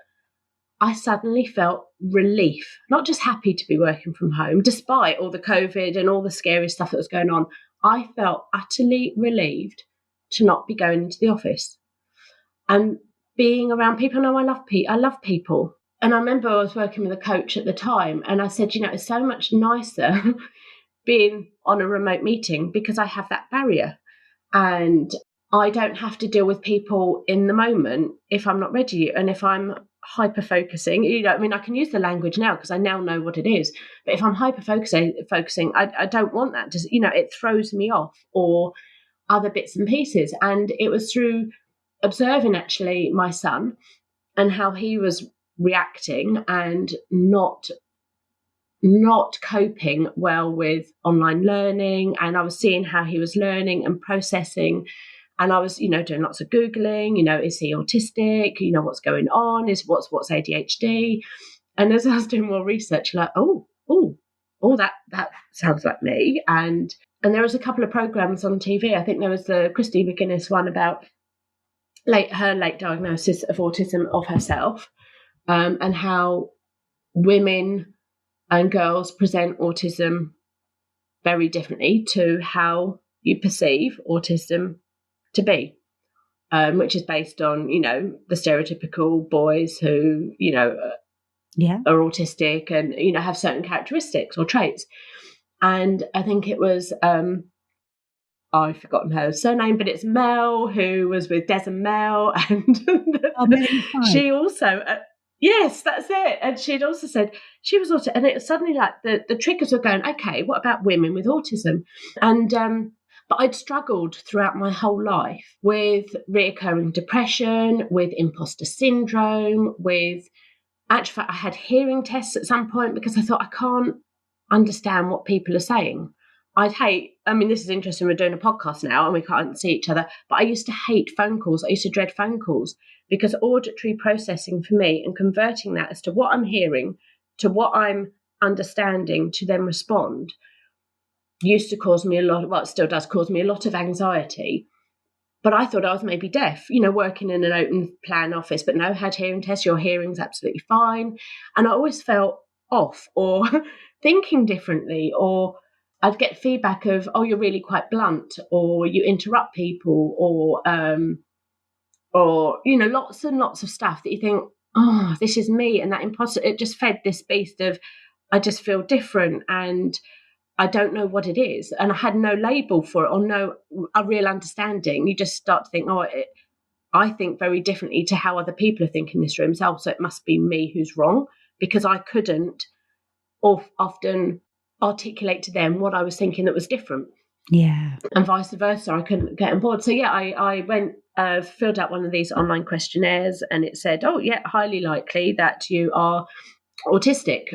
I suddenly felt relief, not just happy to be working from home, despite all the COVID and all the scary stuff that was going on. I felt utterly relieved to not be going into the office and being around people. Now, I love people. And I remember I was working with a coach at the time, and I said, it's so much nicer being on a remote meeting because I have that barrier. And I don't have to deal with people in the moment if I'm not ready. And if I'm hyper-focusing, I can use the language now because I now know what it is. But if I'm hyper-focusing, I don't want that. It throws me off, or other bits and pieces. And it was through observing, actually, my son and how he was reacting and not coping well with online learning. And I was seeing how he was learning and processing. And I was, doing lots of Googling, is he autistic? What's going on? What's ADHD? And as I was doing more research, like, that sounds like me. And there was a couple of programs on TV. I think there was the Christy McGuinness one about her late diagnosis of autism of herself, and how women and girls present autism very differently to how you perceive autism to be, which is based on, the stereotypical boys who, are autistic and, have certain characteristics or traits. And I think it was, I've forgotten her surname, but it's Mel, who was with Des and Mel. And she also, yes, that's it. And she'd also said she was autistic. And it was suddenly like the triggers were going, okay, what about women with autism? And, but I'd struggled throughout my whole life with reoccurring depression, with imposter syndrome, with, actually, I had hearing tests at some point because I thought, I can't understand what people are saying. This is interesting, we're doing a podcast now and we can't see each other, but I used to hate phone calls. I used to dread phone calls because auditory processing for me and converting that as to what I'm hearing to what I'm understanding to then respond used to cause me it still does cause me a lot of anxiety. But I thought I was maybe deaf, working in an open plan office, but no, had hearing tests, your hearing's absolutely fine. And I always felt off or thinking differently, or I'd get feedback of, oh, you're really quite blunt, or you interrupt people, or lots and lots of stuff that you think, oh, this is me. And that imposter, it just fed this beast of, I just feel different and I don't know what it is. And I had no label for it or no a real understanding. You just start to think, I think very differently to how other people are thinking in this room. So it must be me who's wrong, because I couldn't often articulate to them what I was thinking that was different. Yeah. And vice versa, I couldn't get on board. So yeah, I went, filled out one of these online questionnaires, and it said, oh yeah, highly likely that you are autistic.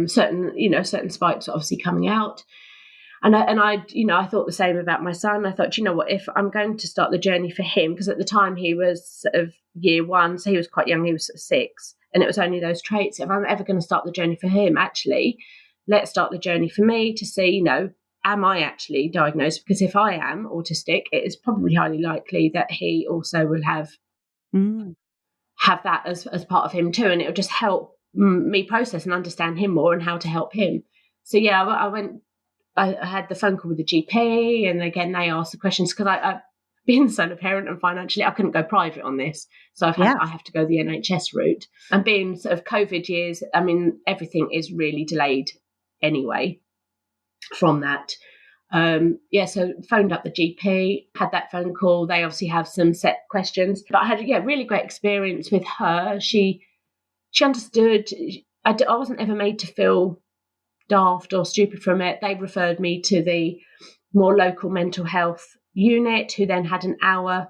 Certain spikes are obviously coming out. And I thought the same about my son. I thought, you know what, if I'm going to start the journey for him, because at the time he was sort of year one, so he was quite young, he was sort of 6, and it was only those traits. If I'm ever going to start the journey for him, actually, let's start the journey for me to see, am I actually diagnosed? Because if I am autistic, it is probably highly likely that he also will have that as part of him too, and it will just help me process and understand him more and how to help him. So yeah, I had the phone call with the GP, and again, they asked the questions, because I being a solo parent and financially, I couldn't go private on this. So I have to go the NHS route. And being sort of COVID years, I mean, everything is really delayed anyway from that. So phoned up the GP, had that phone call. They obviously have some set questions. But I had, really great experience with her. She understood. I wasn't ever made to feel daft or stupid from it. They referred me to the more local mental health unit, who then had an hour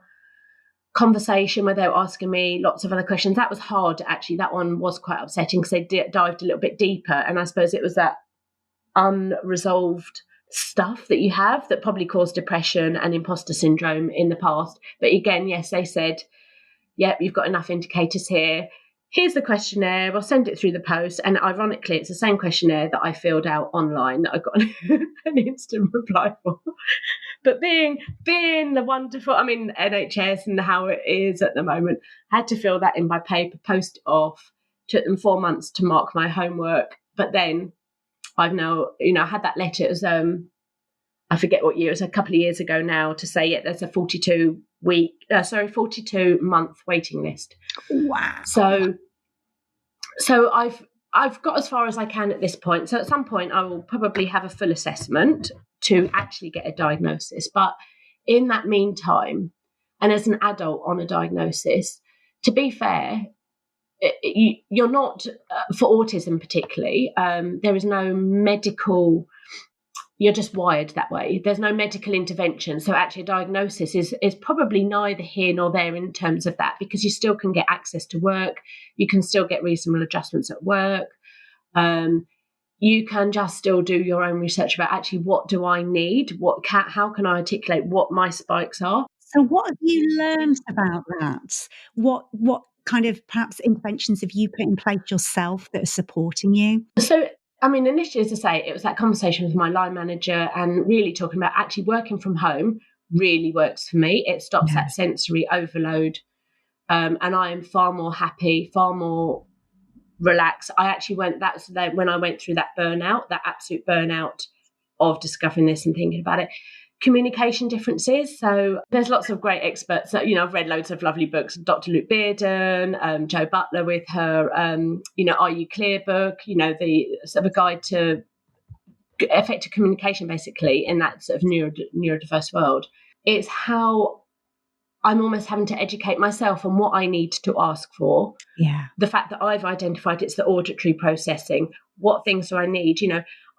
conversation where they were asking me lots of other questions. That was hard, actually. That one was quite upsetting, because they dived a little bit deeper, and I suppose it was that unresolved stuff that you have that probably caused depression and imposter syndrome in the past. But again, yes, they said, yep, you've got enough indicators here. Here's the questionnaire. We'll send it through the post. And ironically, it's the same questionnaire that I filled out online that I got an instant reply for. But being the wonderful, NHS and how it is at the moment, I had to fill that in by paper, post it off. Took them 4 months to mark my homework. But then I've now, had that letter. It was, I forget what year, it was a couple of years ago now, to say there's a 42 month waiting list. Wow. So I've got as far as I can at this point. So at some point I will probably have a full assessment to actually get a diagnosis. But in that meantime, and as an adult on a diagnosis, to be fair, you're not, for autism particularly, there is no medical, you're just wired that way. There's no medical intervention. So actually a diagnosis is probably neither here nor there in terms of that, because you still can get access to work. You can still get reasonable adjustments at work. You can just still do your own research about actually what do I need? How can I articulate what my spikes are? So what have you learned about that? What kind of perhaps interventions have you put in place yourself that are supporting you? So, initially, as I say, it was that conversation with my line manager, and really talking about actually working from home really works for me. It stops that sensory overload. And I am far more happy, far more relaxed. I actually that's when I went through that burnout, that absolute burnout of discovering this and thinking about it. Communication differences. So there's lots of great experts. I've read loads of lovely books. Dr. Luke Bearden, Jo Butler with her, Are You Clear book, the sort of a guide to effective communication, basically, in that sort of neurodiverse world. It's how I'm almost having to educate myself on what I need to ask for. Yeah. The fact that I've identified it's the auditory processing. What things do I need?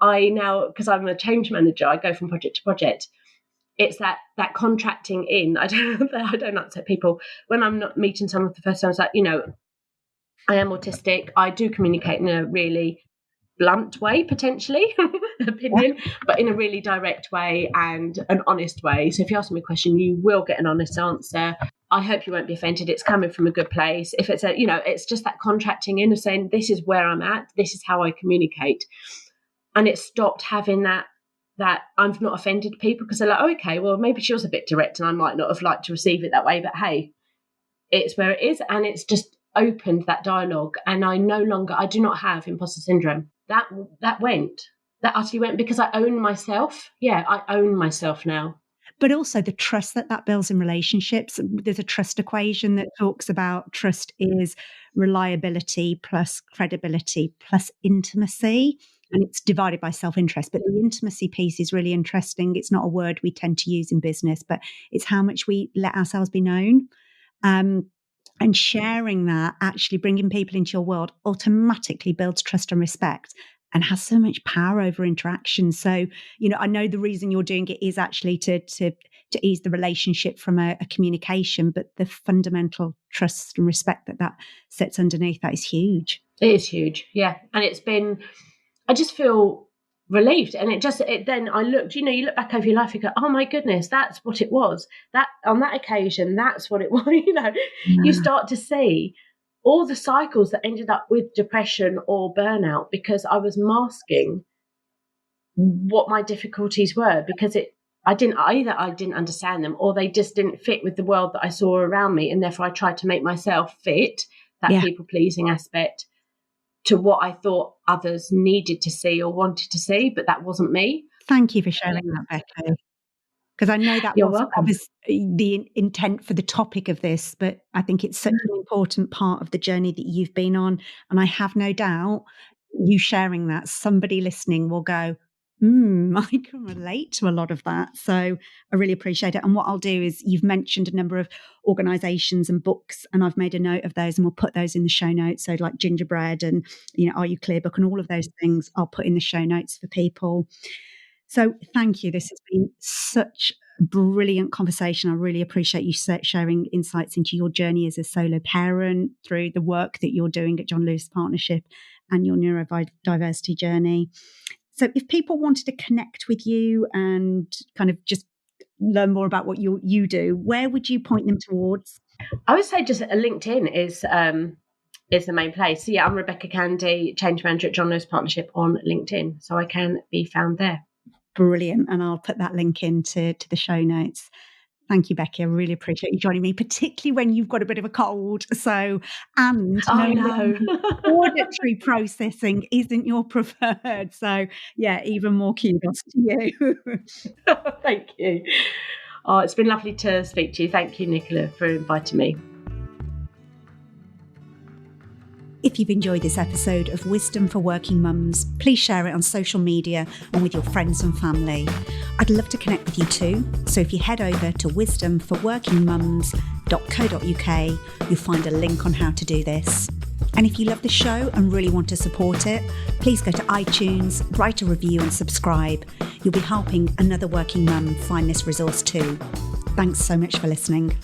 I now, because I'm a change manager, I go from project to project. It's that contracting in. I don't upset people when I'm not meeting someone for the first time. It's like, I am autistic. I do communicate in a really blunt way, potentially, opinion, but in a really direct way and an honest way. So if you ask me a question, you will get an honest answer. I hope you won't be offended. It's coming from a good place. If it's it's just that contracting in of saying, this is where I'm at. This is how I communicate. And it stopped having that I've not offended people, because they're like, oh, okay, well, maybe she was a bit direct and I might not have liked to receive it that way, but hey, it's where it is. And it's just opened that dialogue. And I do not have imposter syndrome. That utterly went, because I own myself. Yeah, I own myself now. But also the trust that builds in relationships. There's a trust equation that talks about trust is reliability plus credibility plus intimacy. And it's divided by self-interest. But the intimacy piece is really interesting. It's not a word we tend to use in business, but it's how much we let ourselves be known. And sharing that, actually bringing people into your world, automatically builds trust and respect and has so much power over interaction. So, I know the reason you're doing it is actually to ease the relationship from a communication, but the fundamental trust and respect that sits underneath that is huge. It is huge, yeah. And I just feel relieved. And then I looked, you look back over your life, you go, oh my goodness, that's what it was. That on that occasion, that's what it was. You start to see all the cycles that ended up with depression or burnout because I was masking what my difficulties were, because I didn't understand them, or they just didn't fit with the world that I saw around me, and therefore I tried to make myself fit that people pleasing aspect to what I thought others needed to see or wanted to see, but that wasn't me. Thank you for sharing that, Becky. Because I know that was obviously the intent for the topic of this, but I think it's such an important part of the journey that you've been on. And I have no doubt you sharing that, somebody listening will go, I can relate to a lot of that. So I really appreciate it. And what I'll do is, you've mentioned a number of organisations and books, and I've made a note of those, and we'll put those in the show notes. So like Gingerbread and, Are You Clear Book and all of those things I'll put in the show notes for people. So thank you. This has been such a brilliant conversation. I really appreciate you sharing insights into your journey as a solo parent, through the work that you're doing at John Lewis Partnership and your neurodiversity journey. So if people wanted to connect with you and kind of just learn more about what you do, where would you point them towards? I would say just LinkedIn is the main place. So yeah, I'm Rebecca Candy, change manager at John Lewis Partnership on LinkedIn. So I can be found there. Brilliant. And I'll put that link into the show notes. Thank you, Becky. I really appreciate you joining me, particularly when you've got a bit of a cold. And auditory processing isn't your preferred. So yeah, even more kudos to you. Thank you. Oh, it's been lovely to speak to you. Thank you, Nicola, for inviting me. If you've enjoyed this episode of Wisdom for Working Mums, please share it on social media and with your friends and family. I'd love to connect with you too. So if you head over to wisdomforworkingmums.co.uk, you'll find a link on how to do this. And if you love the show and really want to support it, please go to iTunes, write a review and subscribe. You'll be helping another working mum find this resource too. Thanks so much for listening.